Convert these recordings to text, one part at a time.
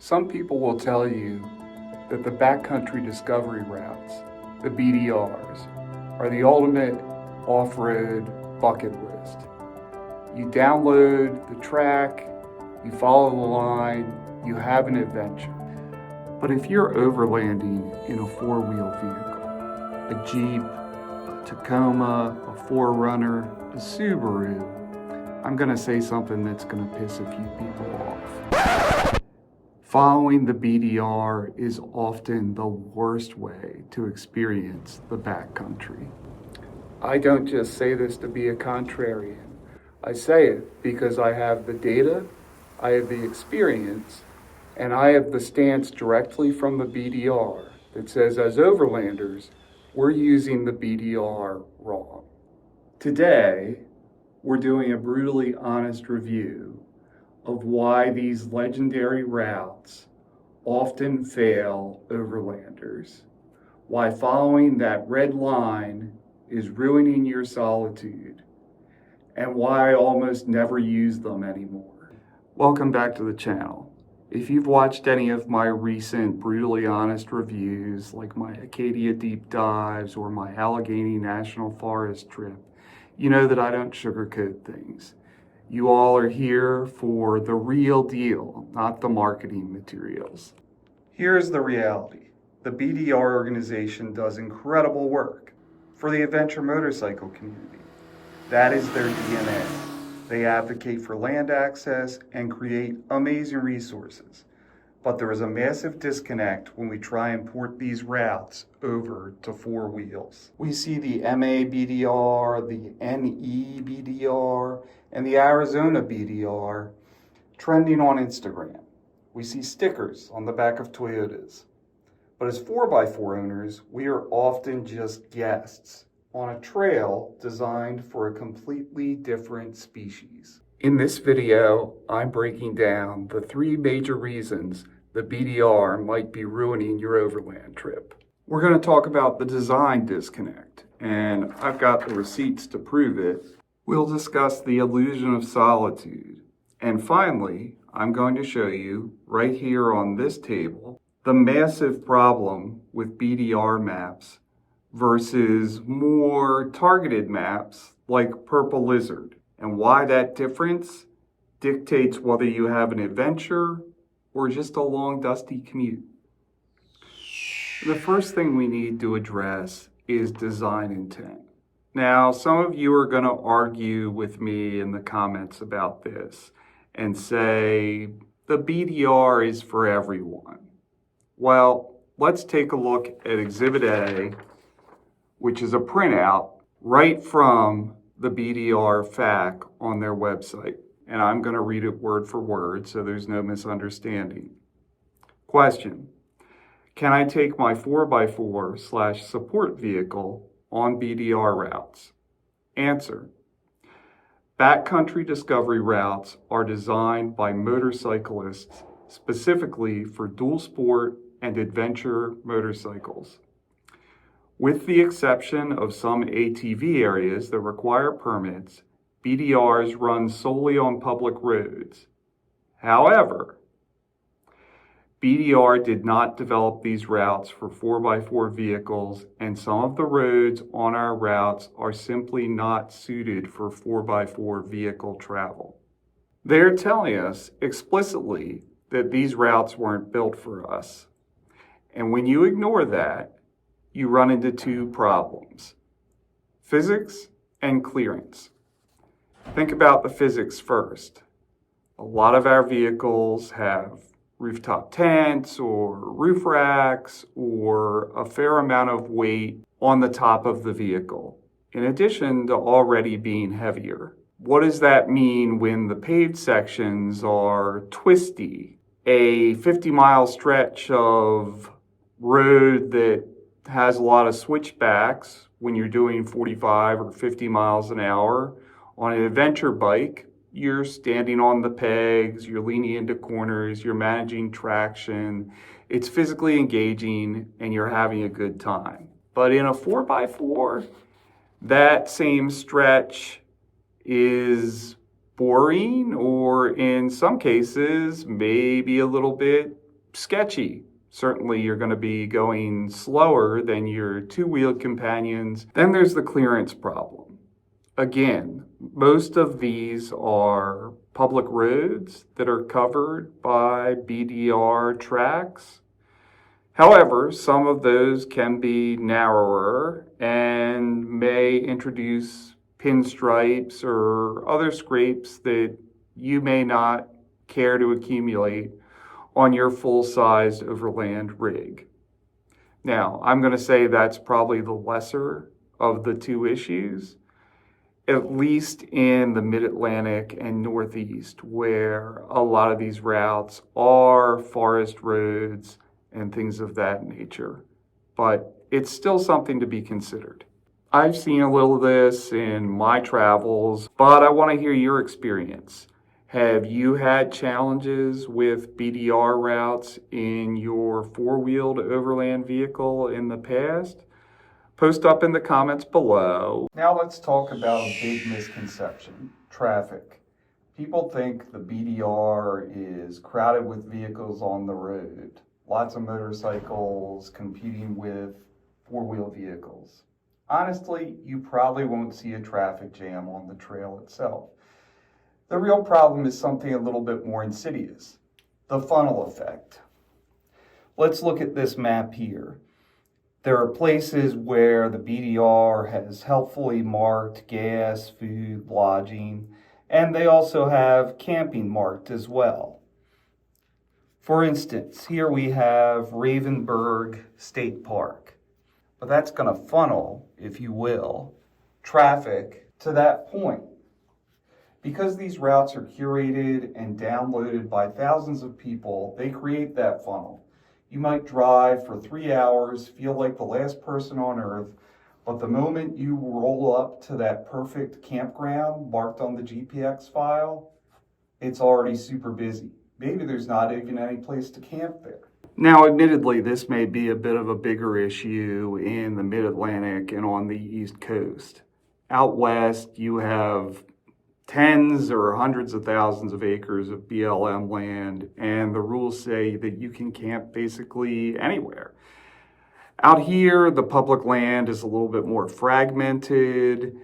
Some people will tell you that the Backcountry Discovery Routes, the BDRs, are the ultimate off-road bucket list. You download the track, you follow the line, you have an adventure. But if you're overlanding in a four-wheel vehicle, a Jeep, a Tacoma, a 4Runner, a Subaru, I'm going to say something that's going to piss a few people off. Following the BDR is often the worst way to experience the backcountry. I don't just say this to be a contrarian. I say it because I have the data, I have the experience, and I have the stance directly from the BDR that says, as Overlanders, we're using the BDR wrong. Today, we're doing a brutally honest review of why these legendary routes often fail Overlanders, why following that red line is ruining your solitude, and why I almost never use them anymore. Welcome back to the channel. If you've watched any of my recent brutally honest reviews, like my Acadia deep dives or my Allegheny National Forest trip, you know that I don't sugarcoat things. You all are here for the real deal, not the marketing materials. Here's the reality. The BDR organization does incredible work for the adventure motorcycle community. That is their DNA. They advocate for land access and create amazing resources. But there is a massive disconnect when we try and port these routes over to four wheels. We see the MA BDR, the NE BDR, and the Arizona BDR trending on Instagram. We see stickers on the back of Toyotas. But as 4x4 owners, we are often just guests on a trail designed for a completely different species. In this video, I'm breaking down the 3 major reasons the BDR might be ruining your overland trip. We're going to talk about the design disconnect, and I've got the receipts to prove it. We'll discuss the illusion of solitude. And finally, I'm going to show you, right here on this table, the massive problem with BDR maps versus more targeted maps like Purple Lizard, and why that difference dictates whether you have an adventure or just a long, dusty commute. The first thing we need to address is design intent. Now, some of you are going to argue with me in the comments about this and say the BDR is for everyone. Well, let's take a look at Exhibit A, which is a printout right from the BDR FAQ on their website. And I'm going to read it word for word so there's no misunderstanding. Question: can I take my 4x4/support vehicle on BDR routes? Answer: Backcountry Discovery Routes are designed by motorcyclists specifically for dual sport and adventure motorcycles. With the exception of some ATV areas that require permits, BDRs run solely on public roads. However, BDR did not develop these routes for 4x4 vehicles, and some of the roads on our routes are simply not suited for 4x4 vehicle travel. They're telling us explicitly that these routes weren't built for us. And when you ignore that, you run into 2 problems: physics and clearance. Think about the physics first. A lot of our vehicles have rooftop tents or roof racks or a fair amount of weight on the top of the vehicle, in addition to already being heavier. What does that mean when the paved sections are twisty? A 50-mile stretch of road that has a lot of switchbacks when you're doing 45 or 50 miles an hour. On an adventure bike, you're standing on the pegs, you're leaning into corners, you're managing traction. It's physically engaging and you're having a good time. But in a 4x4, that same stretch is boring, or in some cases, maybe a little bit sketchy. Certainly you're going to be going slower than your two-wheeled companions. Then there's the clearance problem. Again, most of these are public roads that are covered by BDR tracks. However, some of those can be narrower and may introduce pinstripes or other scrapes that you may not care to accumulate on your full-sized overland rig. Now, I'm going to say that's probably the lesser of the two issues, at least in the Mid-Atlantic and Northeast, where a lot of these routes are forest roads and things of that nature. But it's still something to be considered. I've seen a little of this in my travels, but I want to hear your experience. Have you had challenges with BDR routes in your four-wheeled overland vehicle in the past? Post up in the comments below. Now let's talk about a big misconception, traffic. People think the BDR is crowded with vehicles on the road. Lots of motorcycles competing with four-wheel vehicles. Honestly, you probably won't see a traffic jam on the trail itself. The real problem is something a little bit more insidious, the funnel effect. Let's look at this map here. There are places where the BDR has helpfully marked gas, food, lodging, and they also have camping marked as well. For instance, here we have Ravenburg State Park, but that's going to funnel, if you will, traffic to that point. Because these routes are curated and downloaded by thousands of people, they create that funnel. You might drive for 3 hours, feel like the last person on earth, but the moment you roll up to that perfect campground marked on the GPX file, it's already super busy. Maybe there's not even any place to camp there. Now, admittedly, this may be a bit of a bigger issue in the Mid-Atlantic and on the East Coast. Out west, you have tens or hundreds of thousands of acres of BLM land, and the rules say that you can camp basically anywhere. Out here, the public land is a little bit more fragmented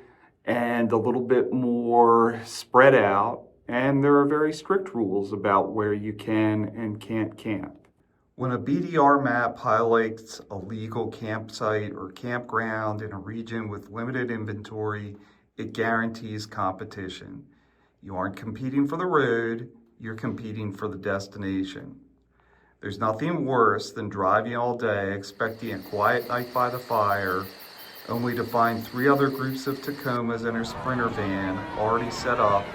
and a little bit more spread out, and there are very strict rules about where you can and can't camp. When a BDR map highlights a legal campsite or campground in a region with limited inventory, it guarantees competition. You aren't competing for the road, you're competing for the destination. There's nothing worse than driving all day expecting a quiet night by the fire, only to find 3 other groups of Tacomas and a Sprinter van already set up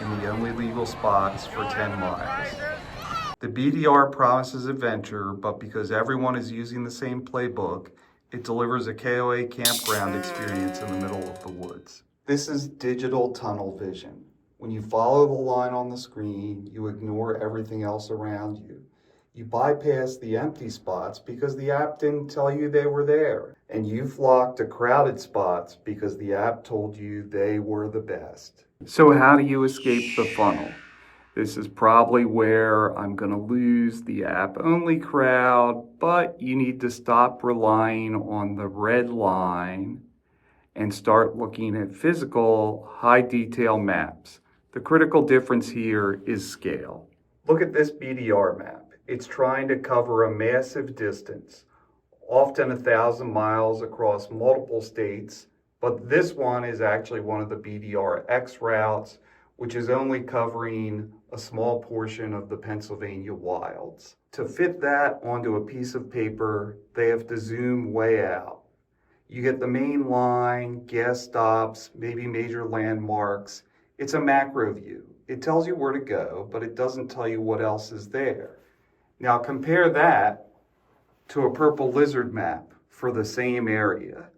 in the only legal spots for 10 miles. The BDR promises adventure, but because everyone is using the same playbook, it delivers a KOA campground experience in the middle of the woods. This is digital tunnel vision. When you follow the line on the screen, you ignore everything else around you. You bypass the empty spots because the app didn't tell you they were there. And you flock to crowded spots because the app told you they were the best. So how do you escape the funnel? This is probably where I'm going to lose the app-only crowd, but you need to stop relying on the red line and start looking at physical, high-detail maps. The critical difference here is scale. Look at this BDR map. It's trying to cover a massive distance, often 1,000 miles across multiple states, but this one is actually one of the BDR X routes, which is only covering a small portion of the Pennsylvania wilds. To fit that onto a piece of paper, they have to zoom way out. You get the main line, gas stops, maybe major landmarks. It's a macro view. It tells you where to go, but it doesn't tell you what else is there. Now compare that to a purple lizard map for the same area.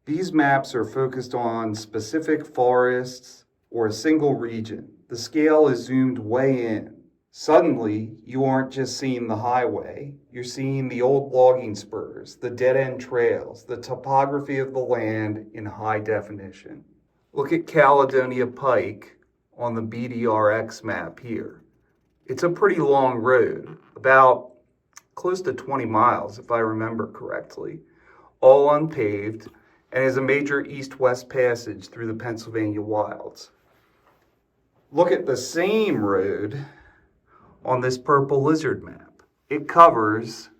These maps are focused on specific forests or a single region. The scale is zoomed way in. Suddenly, you aren't just seeing the highway, you're seeing the old logging spurs, the dead-end trails, the topography of the land in high definition. Look at Caledonia Pike on the BDRX map here. It's a pretty long road, about close to 20 miles if I remember correctly, all unpaved, and is a major east-west passage through the Pennsylvania wilds. Look at the same road on this purple lizard map. It covers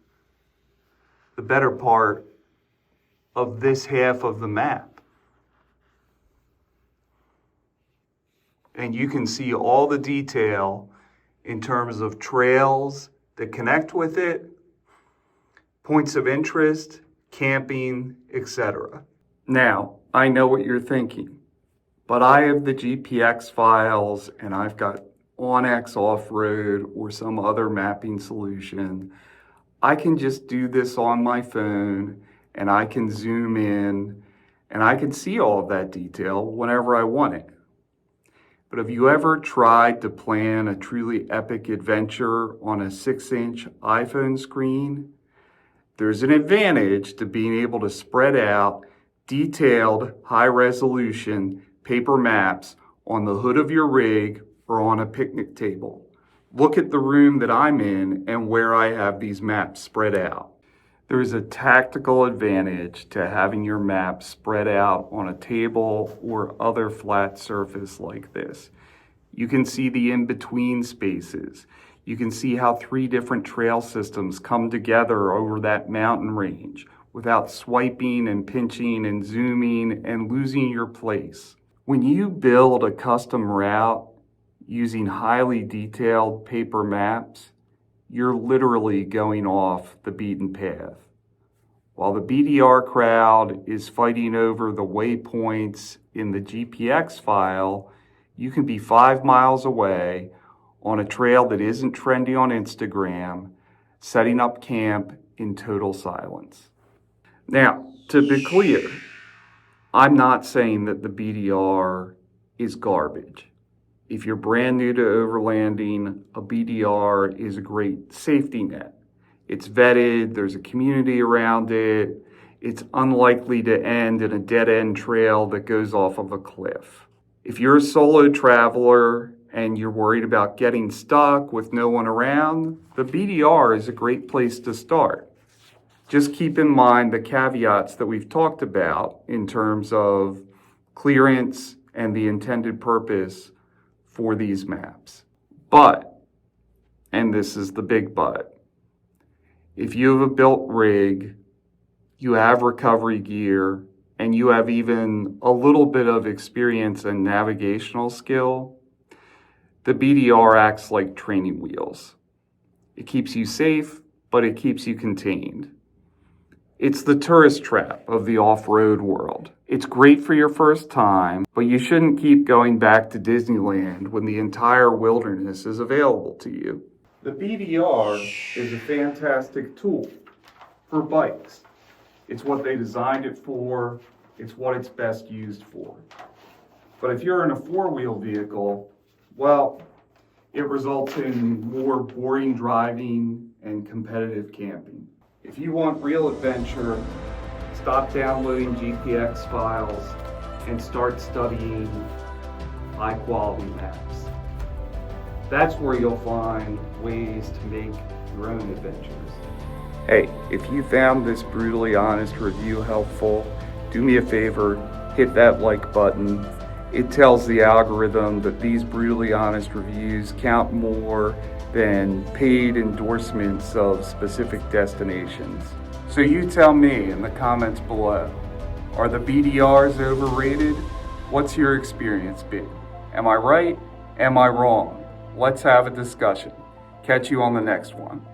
the better part of this half of the map. And you can see all the detail in terms of trails that connect with it, points of interest, camping, etc. Now, I know what you're thinking, but I have the GPX files and I've got OnX Off-Road or some other mapping solution. I can just do this on my phone and I can zoom in and I can see all of that detail whenever I want it. But have you ever tried to plan a truly epic adventure on a 6-inch iPhone screen? There's an advantage to being able to spread out detailed, high-resolution paper maps on the hood of your rig or on a picnic table. Look at the room that I'm in and where I have these maps spread out. There is a tactical advantage to having your map spread out on a table or other flat surface like this. You can see the in-between spaces. You can see how 3 different trail systems come together over that mountain range without swiping and pinching and zooming and losing your place. When you build a custom route using highly detailed paper maps, you're literally going off the beaten path. While the BDR crowd is fighting over the waypoints in the GPX file, you can be 5 miles away on a trail that isn't trendy on Instagram, setting up camp in total silence. Now, to be clear, I'm not saying that the BDR is garbage. If you're brand new to overlanding, a BDR is a great safety net. It's vetted, there's a community around it, it's unlikely to end in a dead-end trail that goes off of a cliff. If you're a solo traveler and you're worried about getting stuck with no one around, the BDR is a great place to start. Just keep in mind the caveats that we've talked about in terms of clearance and the intended purpose for these maps. But, and this is the big but, if you have a built rig, you have recovery gear, and you have even a little bit of experience and navigational skill, the BDR acts like training wheels. It keeps you safe, but it keeps you contained. It's the tourist trap of the off-road world. It's great for your first time, but you shouldn't keep going back to Disneyland when the entire wilderness is available to you. The BDR is a fantastic tool for bikes. It's what they designed it for. It's what it's best used for. But if you're in a 4-wheel vehicle, well, it results in more boring driving and competitive camping. If you want real adventure, stop downloading GPX files and start studying high-quality maps. That's where you'll find ways to make your own adventures. Hey, if you found this brutally honest review helpful, do me a favor, hit that like button. It tells the algorithm that these brutally honest reviews count more than paid endorsements of specific destinations. So you tell me in the comments below, are the BDRs overrated? What's your experience been? Am I right? Am I wrong? Let's have a discussion. Catch you on the next one.